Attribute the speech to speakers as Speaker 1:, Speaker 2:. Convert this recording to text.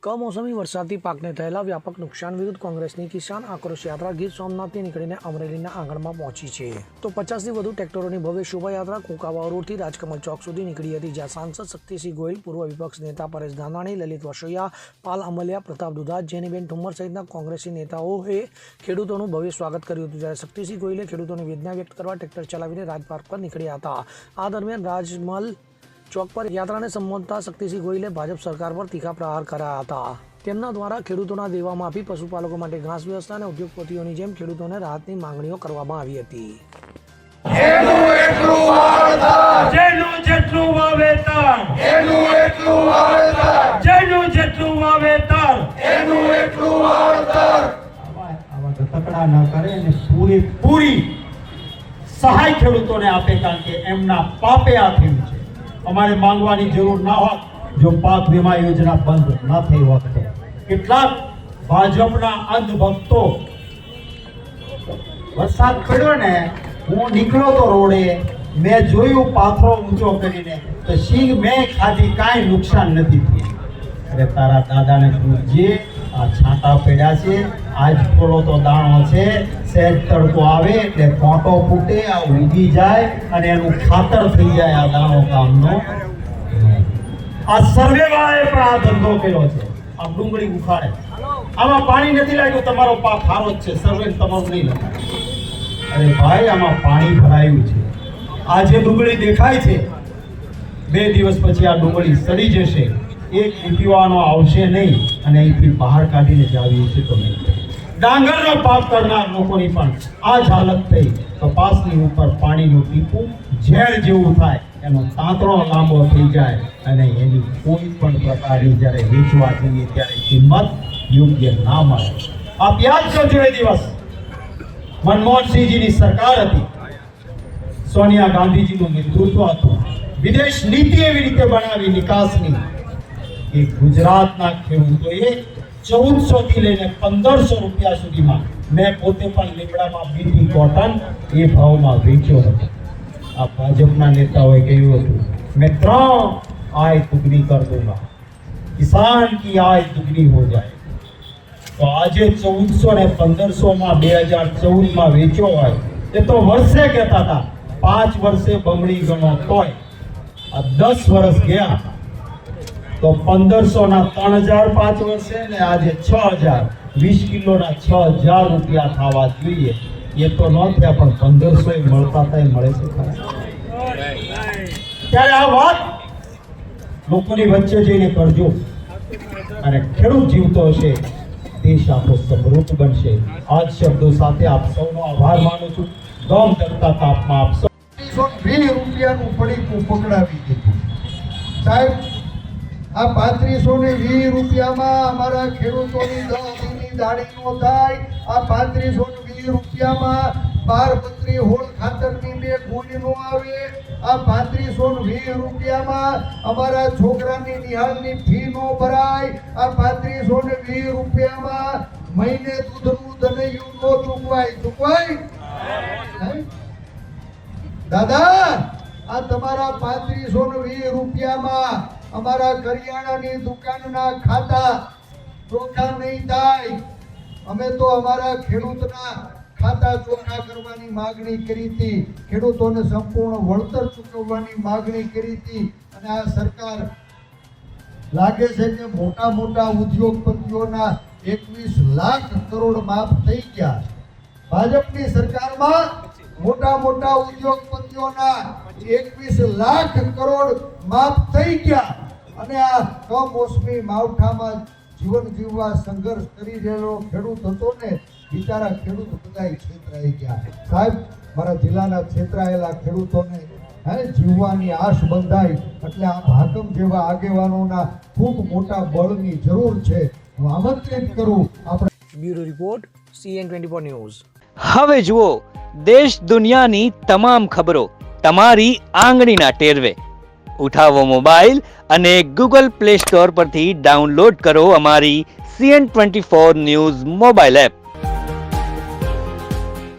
Speaker 1: કમોસમી વરસાદથી પાકને થયેલા વ્યાપક નુકસાન વિરુદ્ધ કોંગ્રેસની કિસાન આક્રોશ યાત્રા ગીર સોમનાથથી નીકળીને અમરેલીના આંગણમાં પહોંચી છે. તો 50થી વધુ ટ્રેક્ટરોની ભવ્ય શોભાયાત્રા કુંકાવાવ રોડથી રાજકમલ ચોક સુધી નીકળી હતી, જ્યાં સાંસદ શક્તિસિંહ ગોહિલ, પૂર્વ વિપક્ષ નેતા પરેશ ધાનાણી, લલિત વસોયા, પાલ અમલિયા, પ્રતાપ દુધાત, જેનીબેન ઠુમ્મર સહિતના કોંગ્રેસી નેતાઓએ ખેડૂતોનું ભવ્ય સ્વાગત કર્યું હતું. જ્યારે શક્તિસિંહ ગોહિલે ખેડૂતોની વેદના વ્યક્ત કરવા ટ્રેક્ટર ચલાવીને રાજમાર્ગ પર નીકળ્યા હતા. આ દરમિયાન રાજમલ ચોક પર યાત્રાને સંબોધતા શક્તિસિંહ ગોહિલે ભાજપ સરકાર પર તીખા પ્રહાર કર્યા હતા. તેમના દ્વારા ખેડૂતોના દેવા માફી, પશુપાલકો માટે ઘાસ વ્યવસ્થા અને ઉદ્યોગપતિઓની જેમ ખેડૂતોને રાહતની માંગણીઓ કરવામાં આવી હતી.
Speaker 2: પૂરી સહાય ખેડૂતોને આપે, કારણ કે એમના પાપે આ થયું છે. અમારે માંગવાની જરૂર ના હોત જો પાક વીમા યોજના બંધ ના થઈ હોત. કેટલાક ભાજપના અંધભક્તો, વરસાદ પડ્યો ને, હું નીકળ્યો તો રોડે, મેં જોયું પાથરો ઊંચો કરીને, તો સિંગ મેં ખાધી, કાંઈ નુકસાન નથી થયું. અરે તારા દાદાને પૂછજે, આ છાંટા પડ્યા છે, આજ થોડો તો દાણો છે, સહેજ તડકો આવે એટલે કોટો ફૂટે, આ ઉગી જાય અને એનું ખાતર થઈ જાય. આ દાણો કામનો. આ સર્વે વાળાએ પણ આ ધંધો કર્યો છે. આ ડુંગળી ઉખાડે, આમાં પાણી નથી લાગ્યું, તમારો પાક સારો જ છે, સર્વે તમારું નહીં લખાય. અરે ભાઈ, આમાં પાણી ભરાયું છે. આ જે ડુંગળી દેખાય છે, 2 દિવસ પછી આ ડુંગળી સડી જશે, એક પીવાનો આવશે નહીં અને અહીંથી બહાર કાઢીને જાવી છે તો નહીં. ડાંગરનો પાક કરનાર લોકોની પણ આ જ હાલત થઈ. કપાસની ઉપર પાણીનું ટીપું ઝેર જેવું થાય, એનો તાંતણો લાંબો થઈ જાય અને એની કોઈ પણ પ્રકારની જ્યારે વેચવા જઈએ ત્યારે કિંમત યોગ્ય ના મળે. આપ યાદ કરજો, એ દિવસ મનમોહનસિંહજીની સરકાર હતી, સોનિયા ગાંધીજીનું નેતૃત્વ હતું, વિદેશ નીતિ એવી રીતે બનાવી નિકાસની કે ગુજરાતના ખેડૂતોએ 1400 થી લઈને 1500 રૂપિયા સુધીમાં, મેં પોતે પણ લીમડામાં બીટી કોટન એ ભાવમાં વેચ્યો હતો. આ ભાજપના નેતાઓએ કહ્યું હતું, મેં 3 आय दुगनी कर दूंगा, किसान की आय दुगनी हो जाए. તો આજે 1400 ને 1500 માં 2014 માં વેચ્યો હોય, એ તો વર્ષે કહેતા હતા 5 વર્ષે બમણી ગણો, તોય આ 10 વર્ષ ગયા તો 1500 ના 3000 5 વર્ષે ને આજે 6000, 20 કિલોના 6000 રૂપિયા થવા જોઈએ. એ તો ન થયા, પણ 1500 મળતા થાય, મળે છે ખરા? ત્યારે આ વાત લોકોની વચ્ચે જઈને કરજો, અને ખેડૂત જીવતો હશે, દેશ આપણો સમૃદ્ધ બનશે. આ જ શબ્દો સાથે આપ સૌનો આભાર માનું છું. ગમ તકતા તાપમાં આપ સૌ
Speaker 3: 20 રૂપિયાનું પડીકું પકડાવી દીધું. સાહેબ, આ 3520 રૂપિયામાં અમારા ખેડૂતોની 10 દિનની દાડી નો થાય. આ 3520 રૂપિયામાં 12 હોળ ખાતરની 2 ગોળી નો આવે. આ 3520 રૂપિયામાં અમારા છોકરાની નિહાળની ફી નો ભરાય. આ 3520 રૂપિયામાં મહિને દૂધનું દનૈયું નો ચૂકવાય. દાદા, આ તમારા 3520 રૂપિયામાં અમારા કરિયાણાની દુકાનના ખાતા ચોખ્ખા નહીં થાય. અમે તો અમારા ખેડૂતના ખાતા ચોખ્ખા કરવાની માગણી કરી હતી, ખેડૂતોને સંપૂર્ણ વળતર ચૂકવવાની માગણી કરી હતી. અને આ સરકાર લાગે છે કે મોટા મોટા ઉદ્યોગપતિઓના 21 લાખ કરોડ માફ થઈ ગયા. ભાજપની સરકારમાં મોટા મોટા ઉદ્યોગપતિઓના 21 લાખ કરોડ માફ થઈ ગયા. અને આ કમોસમી માવઠામાં જીવન જીવવા સંઘર્ષ કરી રહેલો ખેડૂત હતો ને, બિચારા ખેડૂત બધા છેતરાઈ ગયા. સાહેબ, મારા જિલ્લાના છેતરાયેલા ખેડૂતોને જીવવાની આશ બંધાય, એટલે આ ભાકમ જેવા આગેવાનોના ખૂબ મોટા બળની જરૂર છે. હું આમંત્રિત કરું આપણે.
Speaker 1: Bureau report, CN24 news.
Speaker 4: હવે જુઓ દેશ દુનિયાની તમામ ખબરો તમારી આંગળીના ટેરવે. ઉઠાવો મોબાઈલ અને Google Play Store પરથી ડાઉનલોડ કરો અમારી CN24 ન્યૂઝ મોબાઈલ એપ.